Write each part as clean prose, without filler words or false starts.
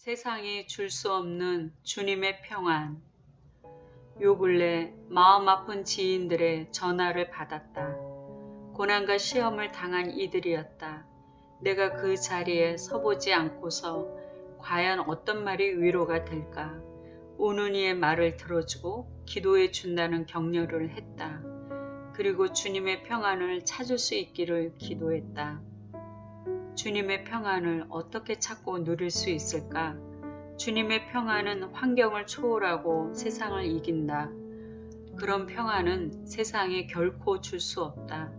세상이 줄 수 없는 주님의 평안. 요 근래 마음 아픈 지인들의 전화를 받았다. 고난과 시험을 당한 이들이었다. 내가 그 자리에 서보지 않고서 과연 어떤 말이 위로가 될까? 우는 이의 말을 들어주고 기도해 준다는 격려를 했다. 그리고 주님의 평안을 찾을 수 있기를 기도했다. 주님의 평안을 어떻게 찾고 누릴 수 있을까? 주님의 평안은 환경을 초월하고 세상을 이긴다. 그런 평안은 세상에 결코 줄 수 없다.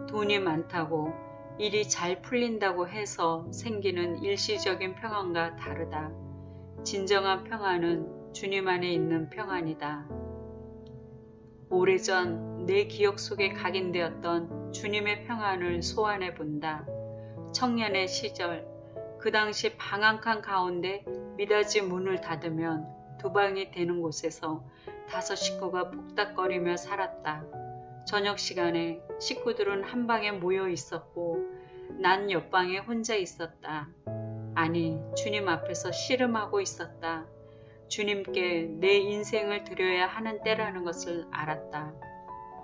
돈이 많다고 일이 잘 풀린다고 해서 생기는 일시적인 평안과 다르다. 진정한 평안은 주님 안에 있는 평안이다. 오래전 내 기억 속에 각인되었던 주님의 평안을 소환해 본다. 청년의 시절, 그 당시 방 한 칸 가운데 미닫이 문을 닫으면 두 방이 되는 곳에서 5 식구가 복닥거리며 살았다. 저녁 시간에 식구들은 한 방에 모여 있었고 난 옆방에 혼자 있었다. 아니, 주님 앞에서 씨름하고 있었다. 주님께 내 인생을 드려야 하는 때라는 것을 알았다.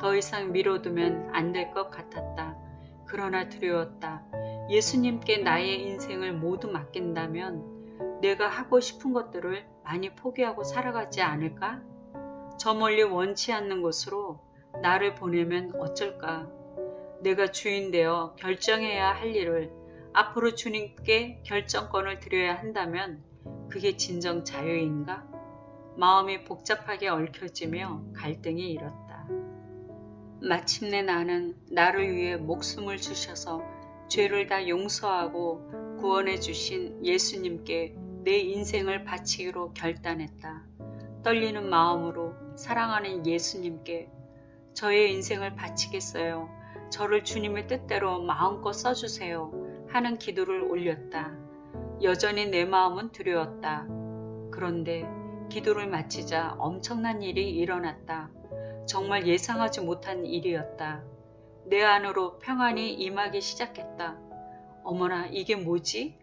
더 이상 미뤄두면 안 될 것 같았다. 그러나 두려웠다. 예수님께 나의 인생을 모두 맡긴다면 내가 하고 싶은 것들을 많이 포기하고 살아가지 않을까? 저 멀리 원치 않는 곳으로 나를 보내면 어쩔까? 내가 주인 되어 결정해야 할 일을 앞으로 주님께 결정권을 드려야 한다면 그게 진정 자유인가? 마음이 복잡하게 얽혀지며 갈등이 일었다. 마침내 나는 나를 위해 목숨을 주셔서 죄를 다 용서하고 구원해 주신 예수님께 내 인생을 바치기로 결단했다. 떨리는 마음으로 사랑하는 예수님께 저의 인생을 바치겠어요. 저를 주님의 뜻대로 마음껏 써주세요. 하는 기도를 올렸다. 여전히 내 마음은 두려웠다. 그런데 기도를 마치자 엄청난 일이 일어났다. 정말 예상하지 못한 일이었다. 내 안으로 평안이 임하기 시작했다. 어머나, 이게 뭐지?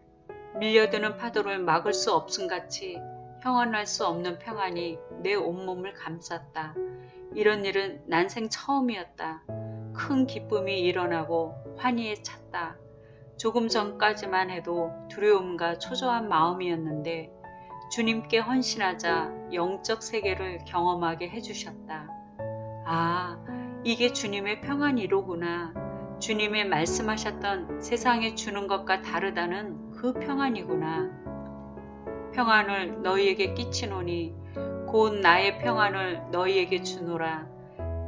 밀려드는 파도를 막을 수 없음같이 형언할 수 없는 평안이 내 온몸을 감쌌다. 이런 일은 난생 처음이었다. 큰 기쁨이 일어나고 환희에 찼다. 조금 전까지만 해도 두려움과 초조한 마음이었는데 주님께 헌신하자 영적 세계를 경험하게 해주셨다. 아, 이게 주님의 평안이로구나. 주님의 말씀하셨던 세상에 주는 것과 다르다는 그 평안이구나. 평안을 너희에게 끼치노니 곧 나의 평안을 너희에게 주노라.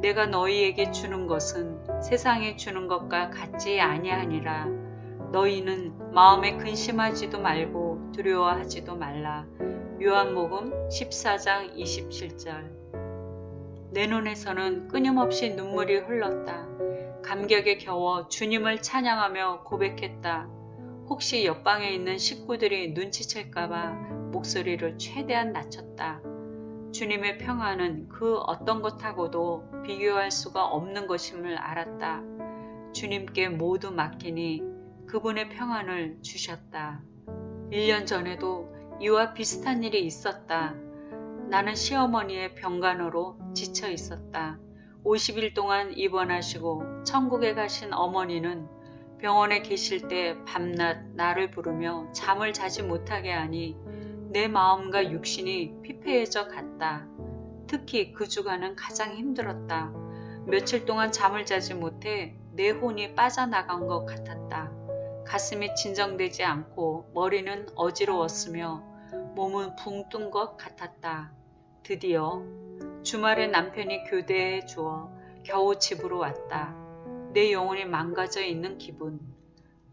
내가 너희에게 주는 것은 세상에 주는 것과 같지 아니하니라. 너희는 마음에 근심하지도 말고 두려워하지도 말라. 요한복음 14장 27절. 내 눈에서는 끊임없이 눈물이 흘렀다. 감격에 겨워 주님을 찬양하며 고백했다. 혹시 옆방에 있는 식구들이 눈치챌까봐 목소리를 최대한 낮췄다. 주님의 평안은 그 어떤 것하고도 비교할 수가 없는 것임을 알았다. 주님께 모두 맡기니 그분의 평안을 주셨다. 1년 전에도 이와 비슷한 일이 있었다. 나는 시어머니의 병간호로 지쳐 있었다. 50일 동안 입원하시고 천국에 가신 어머니는 병원에 계실 때 밤낮 나를 부르며 잠을 자지 못하게 하니 내 마음과 육신이 피폐해져 갔다. 특히 그 주간은 가장 힘들었다. 며칠 동안 잠을 자지 못해 내 혼이 빠져나간 것 같았다. 가슴이 진정되지 않고 머리는 어지러웠으며 몸은 붕 뜬 것 같았다. 드디어 주말에 남편이 교대해 주어 겨우 집으로 왔다. 내 영혼이 망가져 있는 기분.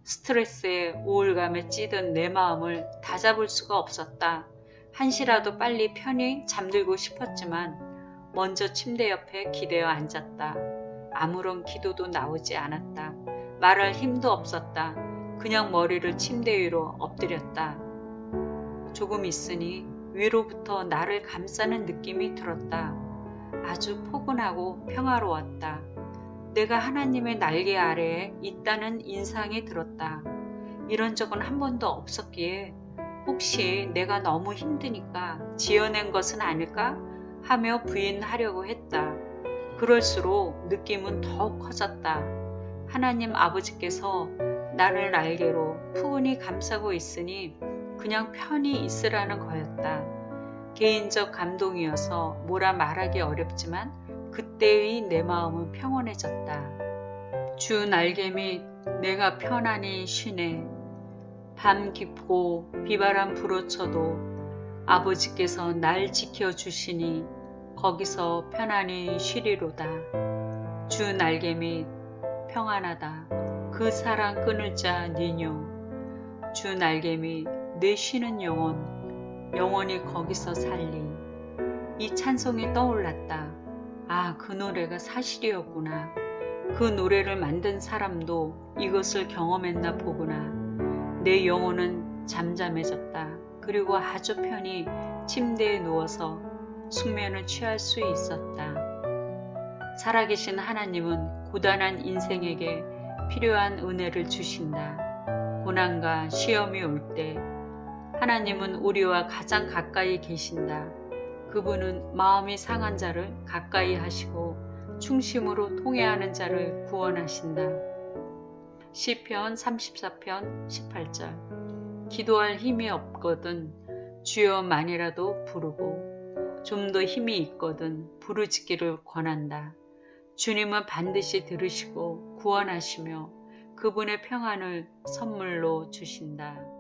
스트레스에 우울감에 찌든 내 마음을 다잡을 수가 없었다. 한시라도 빨리 편히 잠들고 싶었지만 먼저 침대 옆에 기대어 앉았다. 아무런 기도도 나오지 않았다. 말할 힘도 없었다. 그냥 머리를 침대 위로 엎드렸다. 조금 있으니 위로부터 나를 감싸는 느낌이 들었다. 아주 포근하고 평화로웠다. 내가 하나님의 날개 아래에 있다는 인상이 들었다. 이런 적은 한 번도 없었기에 혹시 내가 너무 힘드니까 지어낸 것은 아닐까 하며 부인하려고 했다. 그럴수록 느낌은 더욱 커졌다. 하나님 아버지께서 나를 날개로 푸근히 감싸고 있으니 그냥 편히 있으라는 거였다. 개인적 감동이어서 뭐라 말하기 어렵지만 그때의 내 마음은 평온해졌다. 주 날개 밑 내가 편안히 쉬네. 밤 깊고 비바람 불어쳐도 아버지께서 날 지켜주시니 거기서 편안히 쉬리로다. 주 날개 밑 평안하다. 그 사랑 끊을 자 니뇨. 주 날개 밑 내 쉬는 영혼 영원히 거기서 살리. 이 찬송이 떠올랐다. 아, 그 노래가 사실이었구나. 그 노래를 만든 사람도 이것을 경험했나 보구나. 내 영혼은 잠잠해졌다. 그리고 아주 편히 침대에 누워서 숙면을 취할 수 있었다. 살아계신 하나님은 고단한 인생에게 필요한 은혜를 주신다. 고난과 시험이 올 때 하나님은 우리와 가장 가까이 계신다. 그분은 마음이 상한 자를 가까이 하시고 충심으로 통회하는 자를 구원하신다. 시편 34편 18절. 기도할 힘이 없거든 주여만이라도 부르고 좀 더 힘이 있거든 부르짖기를 권한다. 주님은 반드시 들으시고 구원하시며 그분의 평안을 선물로 주신다.